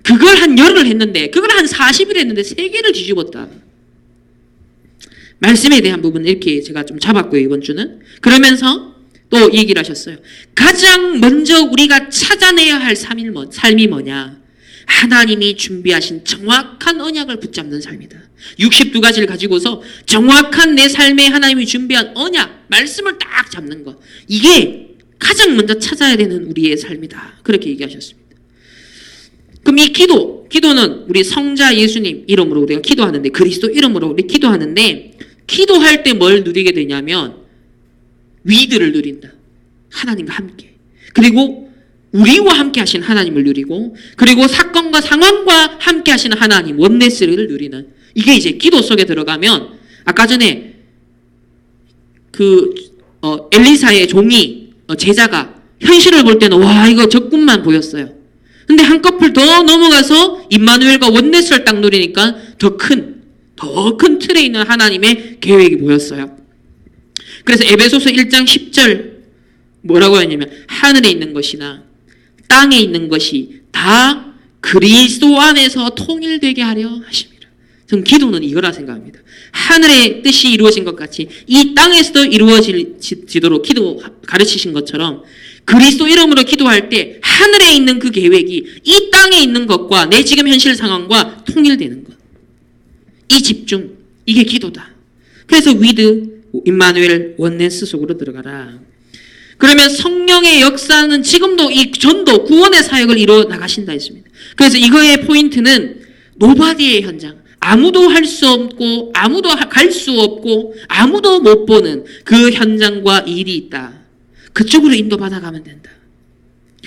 S1: 그걸 한 열흘 했는데, 그걸 한 40일 했는데 3개를 뒤집었다. 말씀에 대한 부분 이렇게 제가 좀 잡았고요, 이번 주는. 그러면서 또 얘기를 하셨어요. 가장 먼저 우리가 찾아내야 할 삶이 뭐냐? 하나님이 준비하신 정확한 언약을 붙잡는 삶이다. 62가지를 가지고서 정확한 내 삶에 하나님이 준비한 언약, 말씀을 딱 잡는 것. 이게 가장 먼저 찾아야 되는 우리의 삶이다. 그렇게 얘기하셨습니다. 그럼 이 기도는 우리 성자 예수님 이름으로 우리가 기도하는데, 그리스도 이름으로 우리 기도하는데, 기도할 때 뭘 누리게 되냐면 위드를 누린다. 하나님과 함께. 그리고 우리와 함께 하신 하나님을 누리고, 그리고 사건과 상황과 함께 하시는 하나님, 원네스를 누리는, 이게 이제 기도 속에 들어가면, 아까 전에 엘리사의 종이, 제자가 현실을 볼 때는 와, 이거 적군만 보였어요. 근데 한꺼풀 더 넘어가서 임마누엘과 원네스를 딱 누리니까 더 큰 틀에 있는 하나님의 계획이 보였어요. 그래서 에베소서 1장 10절 뭐라고 하냐면, 하늘에 있는 것이나 땅에 있는 것이 다 그리스도 안에서 통일되게 하려 하십니다. 저는 기도는 이거라 생각합니다. 하늘의 뜻이 이루어진 것 같이 이 땅에서도 이루어지도록 기도 가르치신 것처럼, 그리스도 이름으로 기도할 때 하늘에 있는 그 계획이 이 땅에 있는 것과 내 지금 현실 상황과 통일되는 것. 이 집중, 이게 기도다. 그래서 위드, 임마누엘, 원네스 속으로 들어가라. 그러면 성령의 역사는 지금도 이 전도, 구원의 사역을 이루어 나가신다 했습니다. 그래서 이거의 포인트는 노바디의 현장. 아무도 할 수 없고, 아무도 갈 수 없고, 아무도 못 보는 그 현장과 일이 있다. 그쪽으로 인도받아 가면 된다.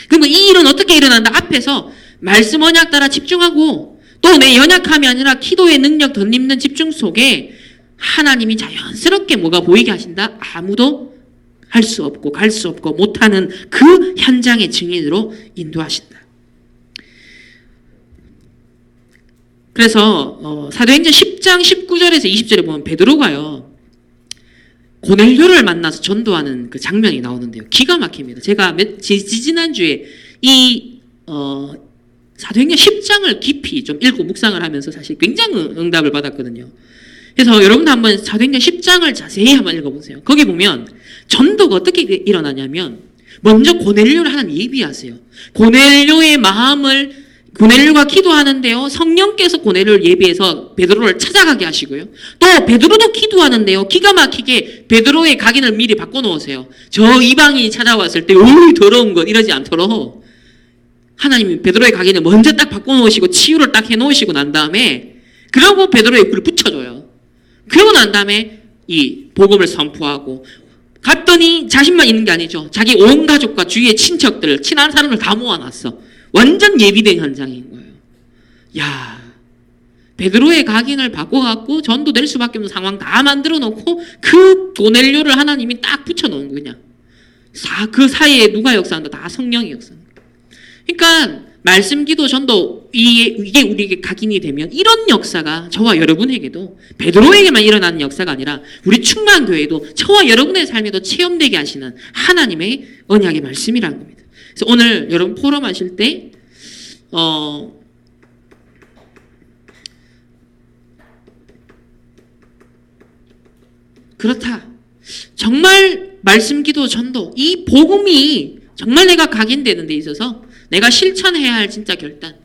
S1: 그러니까 이 일은 어떻게 일어난다? 앞에서 말씀 언약 따라 집중하고, 또 내 연약함이 아니라 기도의 능력 덧입는 집중 속에 하나님이 자연스럽게 뭐가 보이게 하신다? 아무도 할 수 없고 갈 수 없고 못하는 그 현장의 증인으로 인도하신다. 그래서 사도행전 10장 19절에서 20절에 보면 베드로가요, 고넬료를 만나서 전도하는 그 장면이 나오는데요. 기가 막힙니다. 제가 지지난주에 이 사도행전 10장을 깊이 좀 읽고 묵상을 하면서 사실 굉장히 응답을 받았거든요. 그래서 여러분도 한번 사도행전 10장을 자세히 한번 읽어보세요. 거기 보면 전도가 어떻게 일어나냐면, 먼저 고넬료를 하나님 예비하세요. 고넬료의 마음을, 고넬료가 기도하는데요, 성령께서 고넬료를 예비해서 베드로를 찾아가게 하시고요. 또 베드로도 기도하는데요, 기가 막히게 베드로의 각인을 미리 바꿔놓으세요. 저 이방인이 찾아왔을 때 어이 더러운 것 이러지 않도록 하나님이 베드로의 각인을 먼저 딱 바꿔놓으시고 치유를 딱 해놓으시고 난 다음에, 그러고 베드로의 글을 붙여줘요. 그러고 난 다음에 이 복음을 선포하고, 갔더니 자신만 있는 게 아니죠. 자기 온 가족과 주위의 친척들, 친한 사람을 다 모아놨어. 완전 예비된 현장인 거예요. 야, 베드로의 각인을 바꿔갖고 전도될 수밖에 없는 상황 다 만들어 놓고 그 고넬료를 하나님이 딱 붙여놓은 거냐. 그 사이에 누가 역사한다? 다 성령이 역사한다. 그러니까 말씀, 기도, 전도, 이게 우리에게 각인이 되면 이런 역사가 저와 여러분에게도, 베드로에게만 일어나는 역사가 아니라 우리 충만교회도 저와 여러분의 삶에도 체험되게 하시는 하나님의 언약의 말씀이라는 겁니다. 그래서 오늘 여러분 포럼 하실 때 그렇다. 정말 말씀, 기도, 전도, 이 복음이 정말 내가 각인되는 데 있어서 내가 실천해야 할 진짜 결단,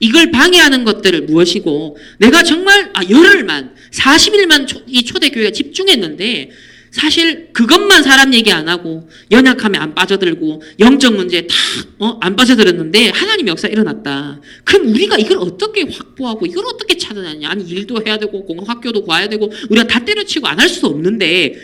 S1: 이걸 방해하는 것들을 무엇이고, 내가 정말 열흘만 40일만 이 초대교회가 집중했는데 사실 그것만 사람 얘기 안 하고 연약함에 안 빠져들고 영적 문제에 다 안 빠져들었는데 하나님의 역사 일어났다. 그럼 우리가 이걸 어떻게 확보하고 이걸 어떻게 찾아내냐. 아니 일도 해야 되고 학교도 가야 되고 우리가 다 때려치고 안 할 수 없는데,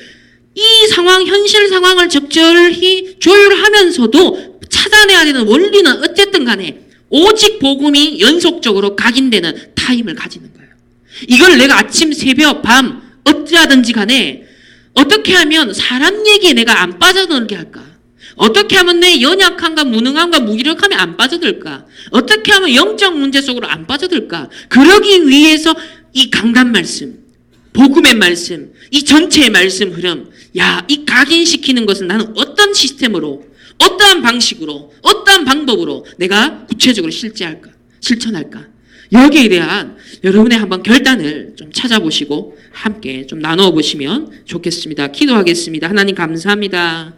S1: 이 상황, 현실 상황을 적절히 조율하면서도 찾아내야 되는 원리는 어쨌든 간에 오직 복음이 연속적으로 각인되는 타임을 가지는 거예요. 이걸 내가 아침, 새벽, 밤 어찌하든지 간에 어떻게 하면 사람 얘기에 내가 안 빠져들게 할까? 어떻게 하면 내 연약함과 무능함과 무기력함에 안 빠져들까? 어떻게 하면 영적 문제 속으로 안 빠져들까? 그러기 위해서 이 강단 말씀, 복음의 말씀, 이 전체의 말씀 흐름, 이 각인시키는 것은 나는 어떤 시스템으로, 어떠한 방식으로, 어떠한 방법으로 내가 구체적으로 실천할까? 여기에 대한 여러분의 한번 결단을 좀 찾아보시고 함께 좀 나누어 보시면 좋겠습니다. 기도하겠습니다. 하나님 감사합니다.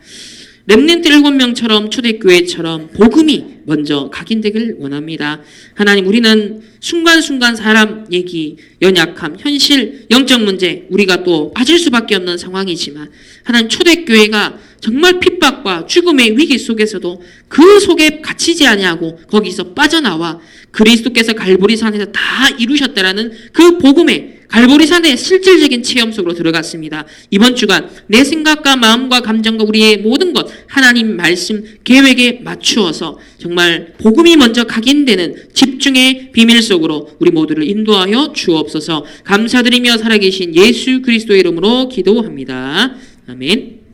S1: 렘넌트 7명처럼 초대교회처럼 복음이 먼저 각인되길 원합니다. 하나님, 우리는 순간순간 사람 얘기, 연약함, 현실, 영적 문제, 우리가 또 빠질 수밖에 없는 상황이지만 하나님, 초대교회가 정말 핍박과 죽음의 위기 속에서도 그 속에 갇히지 아니하고 거기서 빠져나와 그리스도께서 갈보리산에서 다 이루셨다라는 그 복음의 갈보리산의 실질적인 체험 속으로 들어갔습니다. 이번 주간 내 생각과 마음과 감정과 우리의 모든 것 하나님 말씀 계획에 맞추어서 정말 복음이 먼저 각인되는 집중의 비밀 속으로 우리 모두를 인도하여 주옵소서. 감사드리며 살아계신 예수 그리스도의 이름으로 기도합니다. 아멘.